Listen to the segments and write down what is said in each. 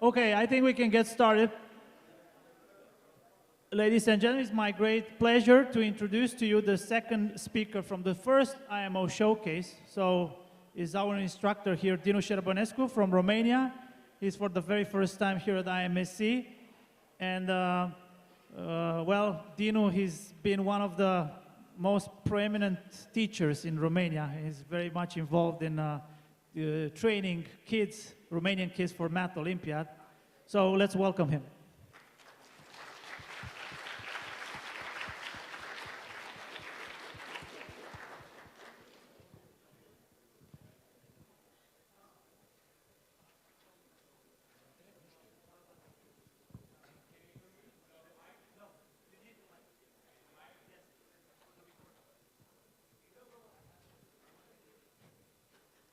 Okay, I think we can get started. Ladies and gentlemen, it's my great pleasure to introduce to you the second speaker from the first IMO showcase. So, is our instructor here, Dinu Șerbănescu from Romania. He's for the very first time here at IMSC. And, well, Dinu, he's been one of the most prominent teachers in Romania. He's very much involved in training kids, Romanian kids for Math Olympiad. So let's welcome him.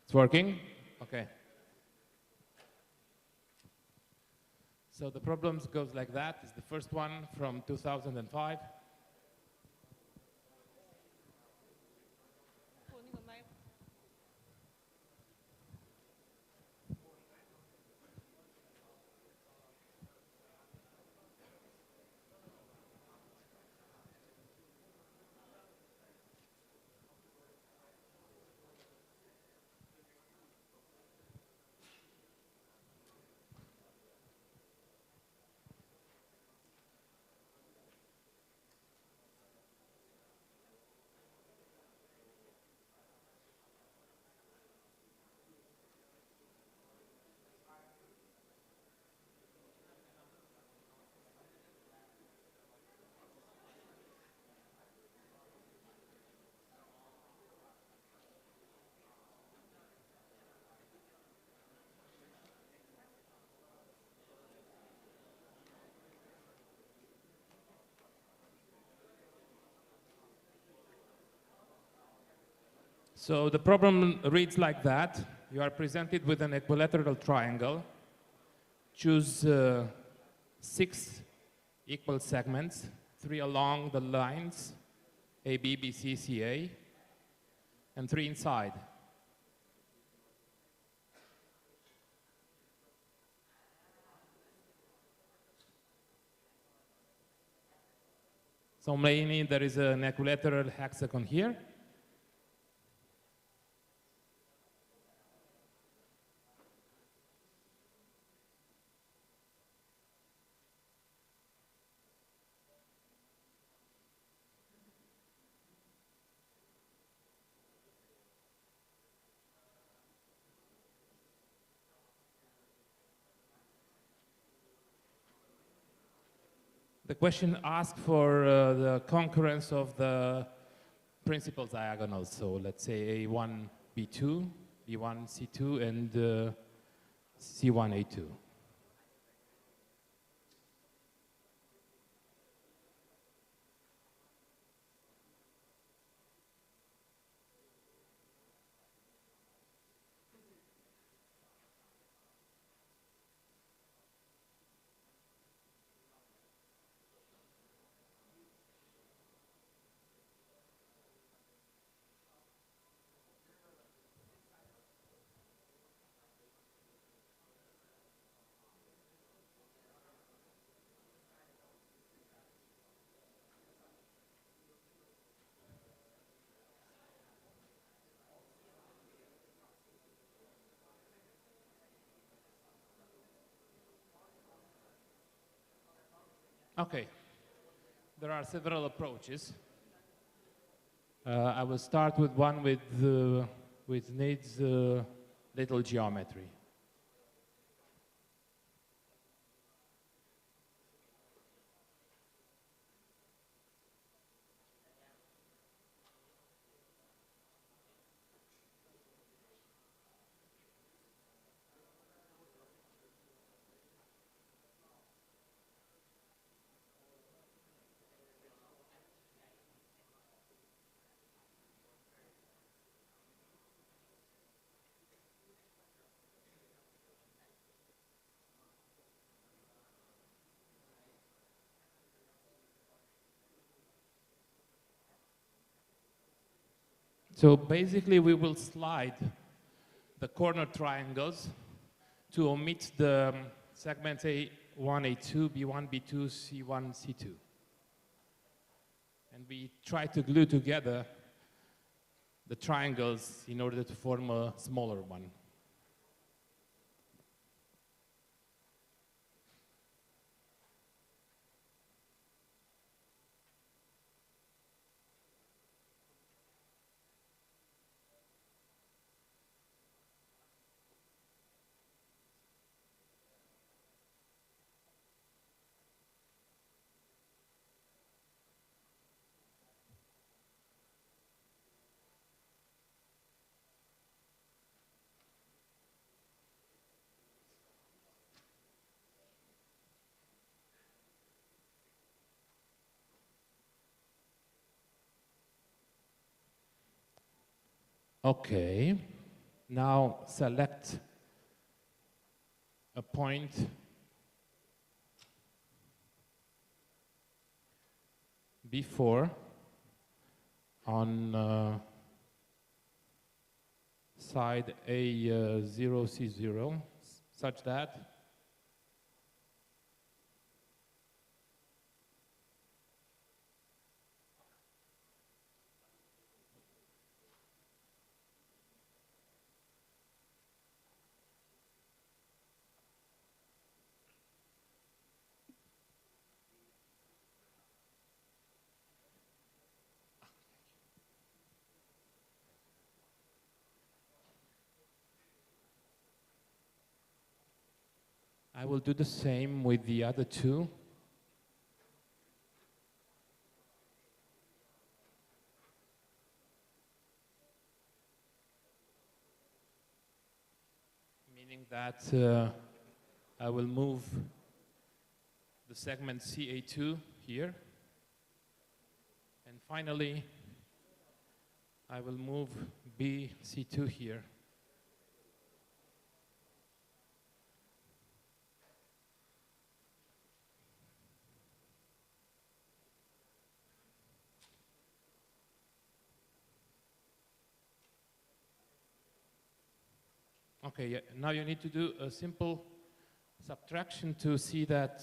It's working? Okay. So the problems goes like that. It's the first one from 2005. So the problem reads like that. You are presented with an equilateral triangle. Choose 6 equal segments, 3 along the lines AB, BC, CA, and 3 inside. So mainly there is an equilateral hexagon here. The question asks for the concurrence of the principal diagonals. So let's say A1, B2, B1, C2, and C1, A2. Okay, there are several approaches. I will start with one which needs little geometry. So basically, we will slide the corner triangles to omit the segments A1, A2, B1, B2, C1, C2. And we try to glue together the triangles in order to form a smaller one. Okay, now select a point B4 on side A0, C0, such that I will do the same with the other two. Meaning that I will move the segment CA2 here. And finally, I will move BC2 here. Okay, yeah, now you need to do a simple subtraction to see that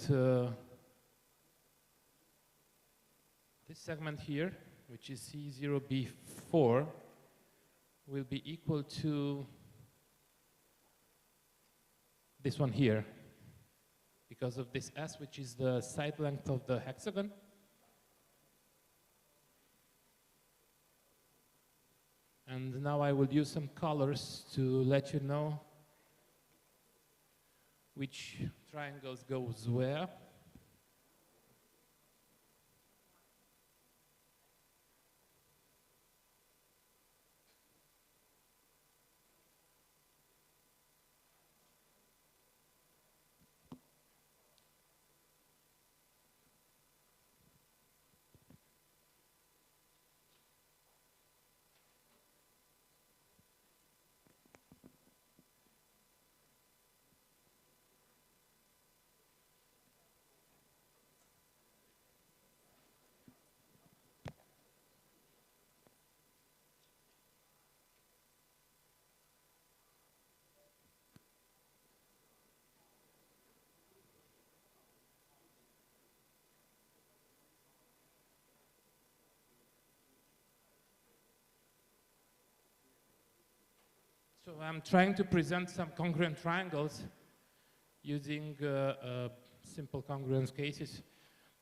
this segment here, which is C0B4, will be equal to this one here, because of this S, which is the side length of the hexagon. And now I will use some colors to let you know which triangles goes where. So I'm trying to present some congruent triangles using simple congruence cases.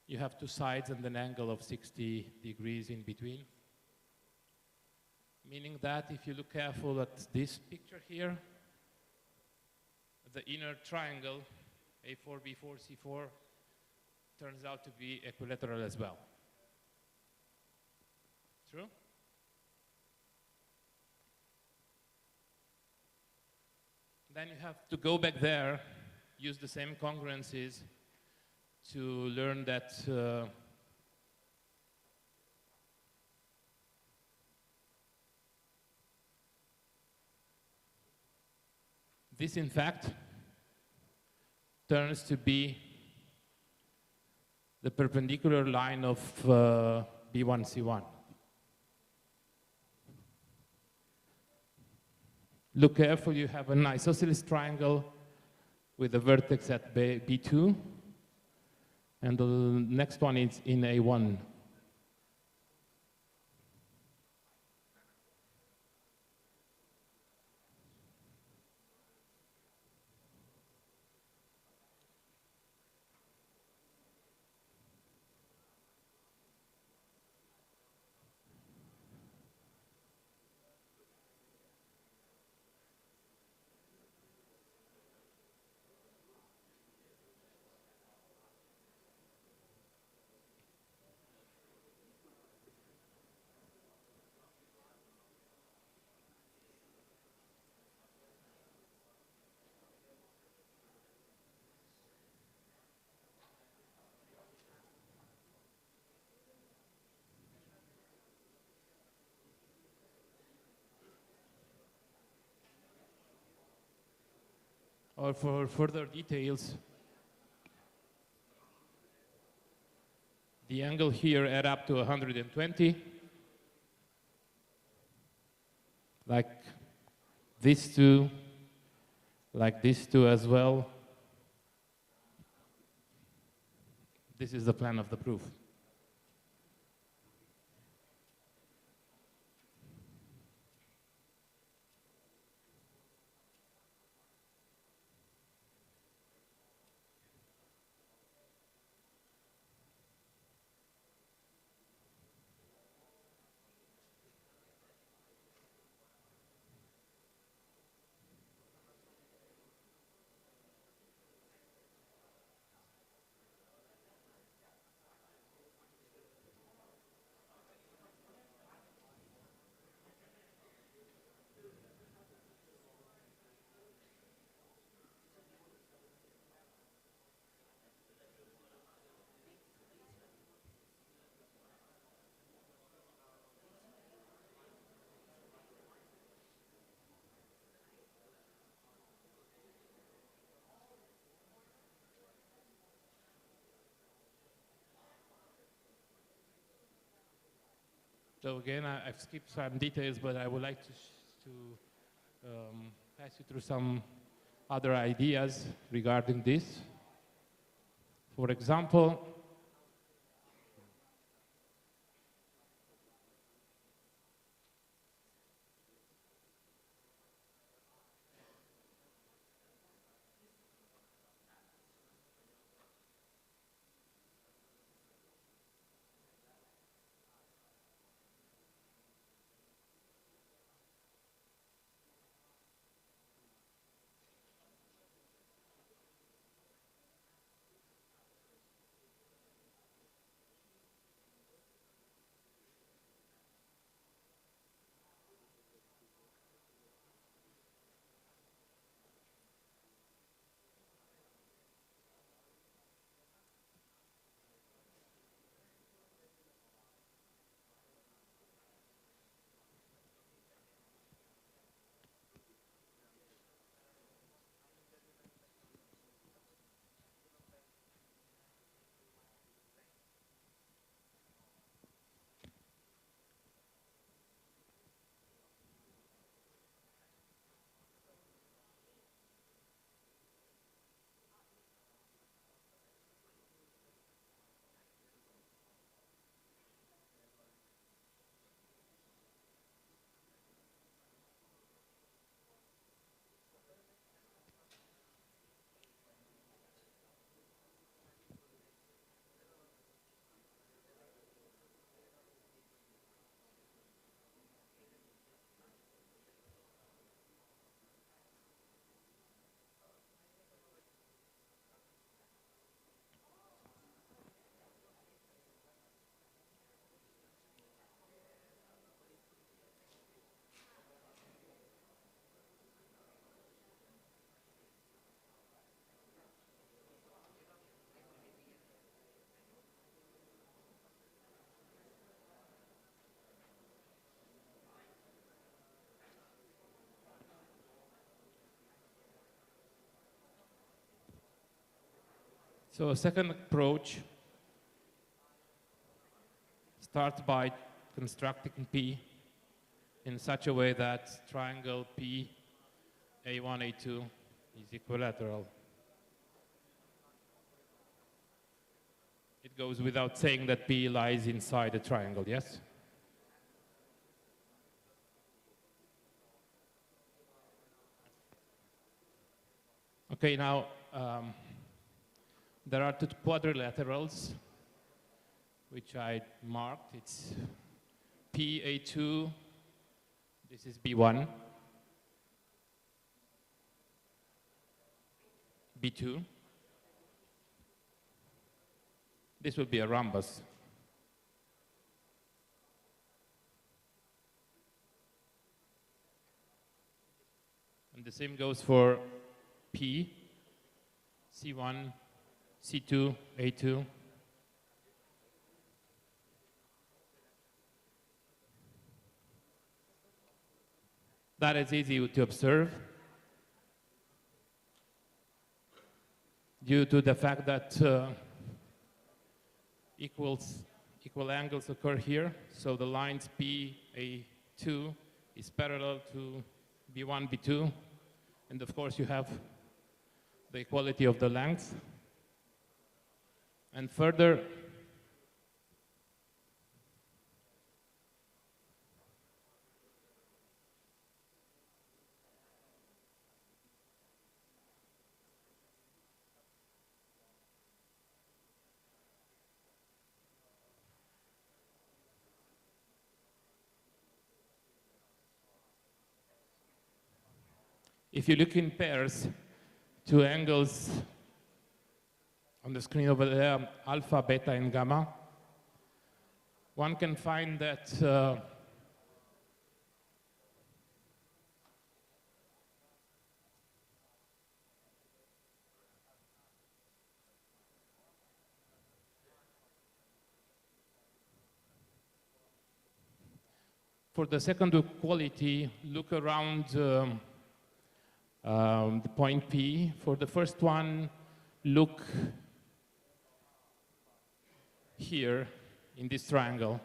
You have two sides and an angle of 60 degrees in between. Meaning that if you look careful at this picture here, the inner triangle, A4, B4, C4, turns out to be equilateral as well. True? Then you have to go back there, use the same congruences to learn that this, in fact, turns to be the perpendicular line of B1, C1. Look careful, you have an isosceles triangle with the vertex at B2, and the next one is in A1. Or for further details, the angle here add up to 120, like these two, like these two as well. This is the plan of the proof. So again, I've skipped some details, but I would like to pass you through some other ideas regarding this. For example, so a second approach starts by constructing P in such a way that triangle P, A1, A2 is equilateral. It goes without saying that P lies inside the triangle, yes? Okay, now there are two quadrilaterals which I marked. It's PA2, this is B1, B2. This will be a rhombus. And the same goes for P, C1, C2, A2. That is easy to observe due to the fact that equal angles occur here. So the lines P, A2 is parallel to B1, B2. And of course you have the equality of the length. And further, if you look in pairs, two angles on the screen over there, alpha, beta, and gamma, one can find that for the second equality, look around the point P. For the first one, look here in this triangle.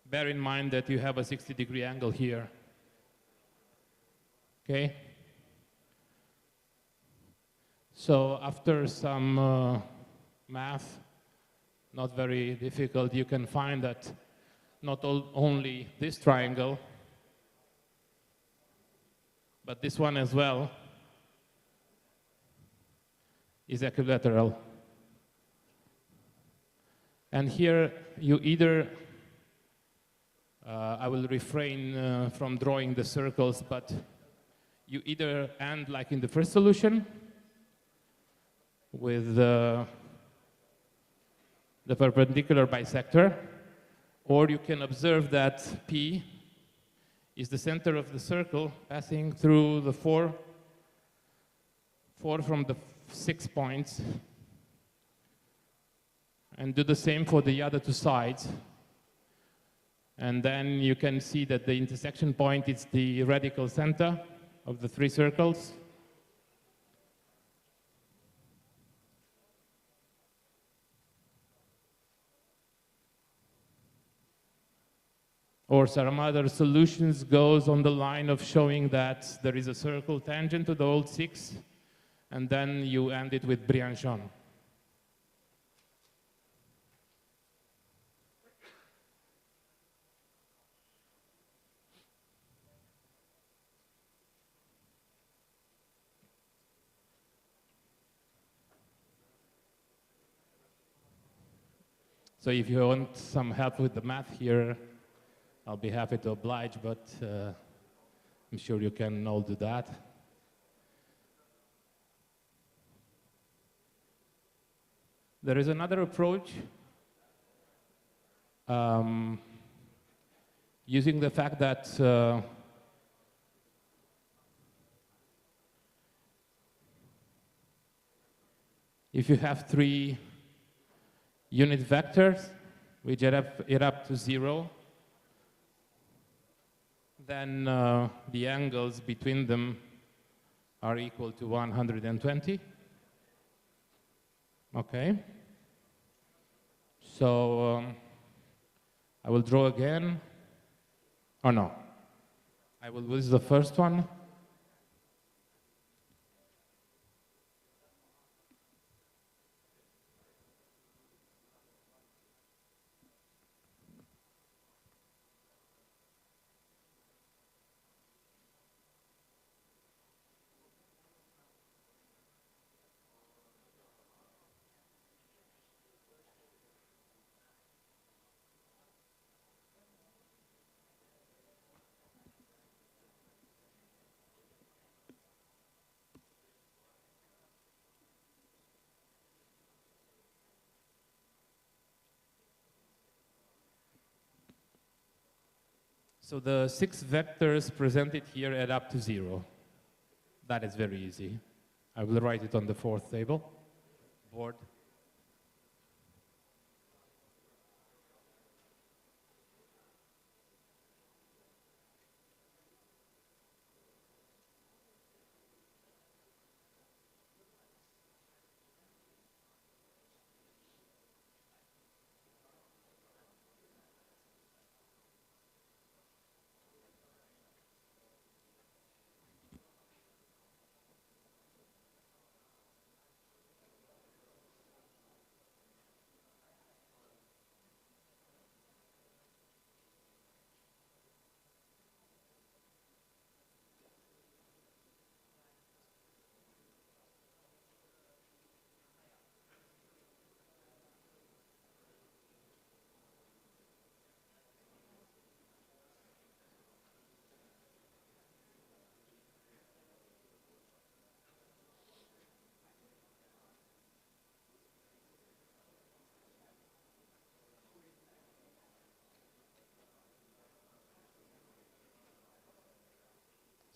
Bear in mind that you have a 60-degree angle here. Okay? So after some math, not very difficult, you can find that not only this triangle, but this one as well is equilateral. And here you either, I will refrain from drawing the circles, but you either end like in the first solution with the perpendicular bisector, or you can observe that P is the center of the circle passing through the four from the 6 points, and do the same for the other two sides. And then you can see that the intersection point is the radical center of the three circles. Or some other solutions goes on the line of showing that there is a circle tangent to the old 6, and then you end it with Briançon. So if you want some help with the math here, I'll be happy to oblige, but I'm sure you can all do that. There is another approach using the fact that if you have three unit vectors which add up to 0, then the angles between them are equal to 120. Okay. So I will draw again. Oh no. I will use the first one. So the 6 vectors presented here add up to 0. That is very easy. I will write it on the 4th table board.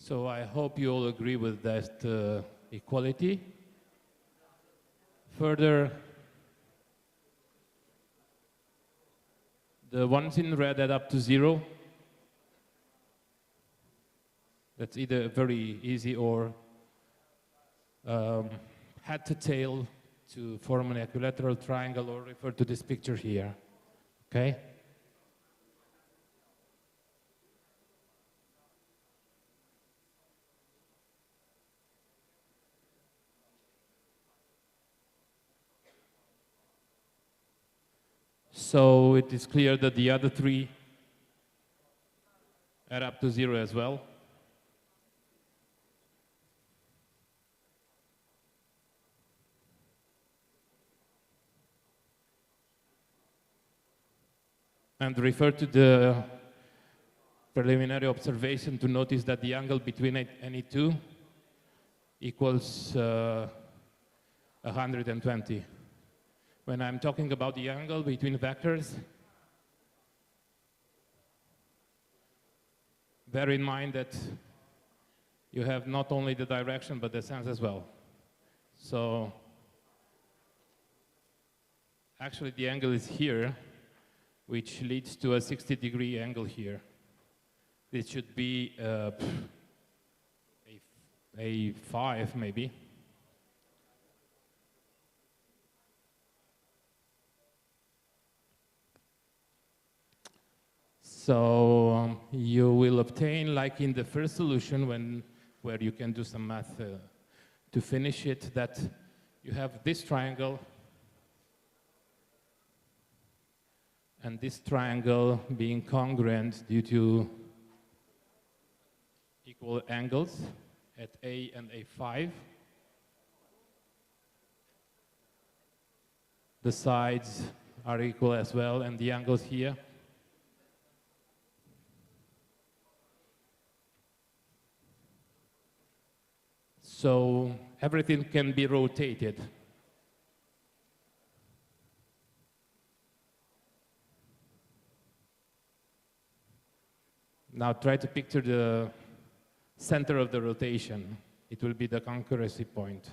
So I hope you all agree with that equality. Further, the ones in red add up to 0. That's either very easy or head to tail to form an equilateral triangle, or refer to this picture here. Okay? So it is clear that the other 3 add up to 0 as well. And refer to the preliminary observation to notice that the angle between any 2 equals 120. When I'm talking about the angle between vectors, bear in mind that you have not only the direction but the sense as well. So actually the angle is here, which leads to a 60-degree angle here. This should be a 5 maybe. So you will obtain, like in the first solution, where you can do some math to finish it, that you have this triangle and this triangle being congruent due to equal angles at A and A5. The sides are equal as well, and the angles here. So everything can be rotated. Now try to picture the center of the rotation. It will be the concurrency point.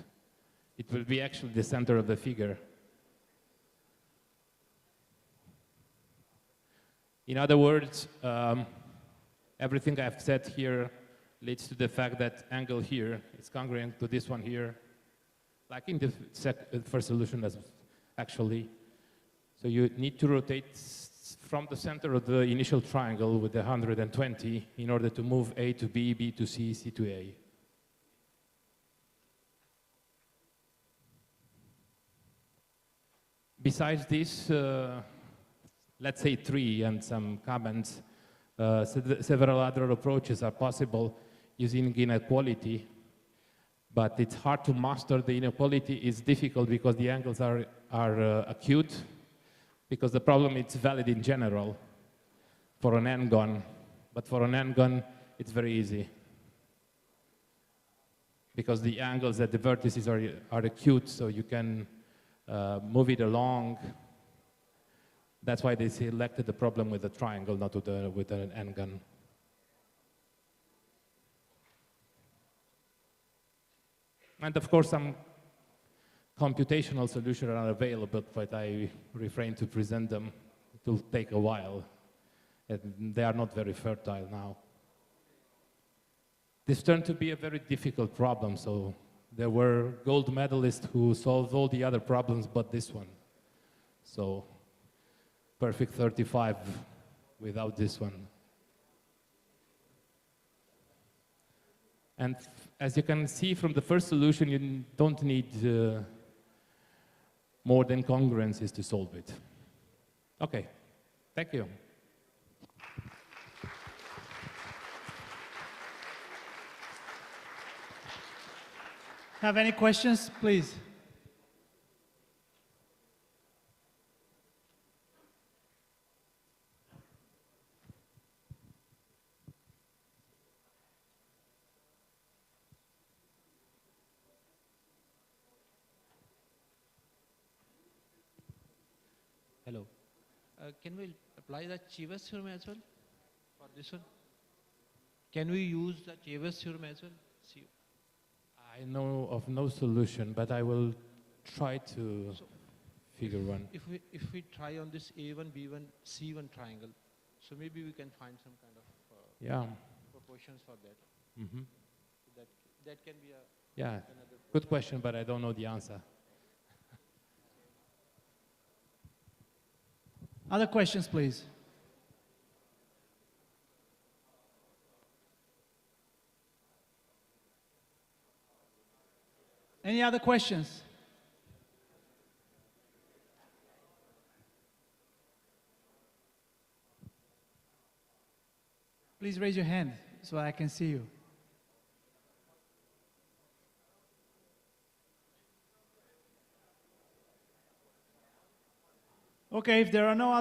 It will be actually the center of the figure. In other words, everything I've said here leads to the fact that angle here is congruent to this one here, like in the first solution actually. So you need to rotate from the center of the initial triangle with the 120 in order to move A to B, B to C, C to A. Besides this, let's say 3 and some comments, several other approaches are possible using inequality, but it's hard to master the inequality. It's difficult because the angles are acute, because the problem is valid in general for an n-gon, but for an n-gon, it's very easy. Because the angles at the vertices are acute, so you can move it along. That's why they selected the problem with the triangle, not with an n-gon. And of course, some computational solutions are available, but I refrain to present them. It will take a while. And they are not very fertile now. This turned to be a very difficult problem, so there were gold medalists who solved all the other problems but this one. So, perfect 35 without this one. And as you can see from the first solution, you don't need more than congruencies to solve it. Okay, thank you. Have any questions, please? Hello. Can we apply the Chivas theorem as well for this one? Can we use the Chivas theorem as well? See. I know of no solution, but I will try to figure one. If we try on this A1, B1, C1 triangle, so maybe we can find some kind of proportions for that. Mm-hmm. So that can be a another good question, but I don't know the answer. Other questions, please? Any other questions? Please raise your hand so I can see you. Okay, if there are no other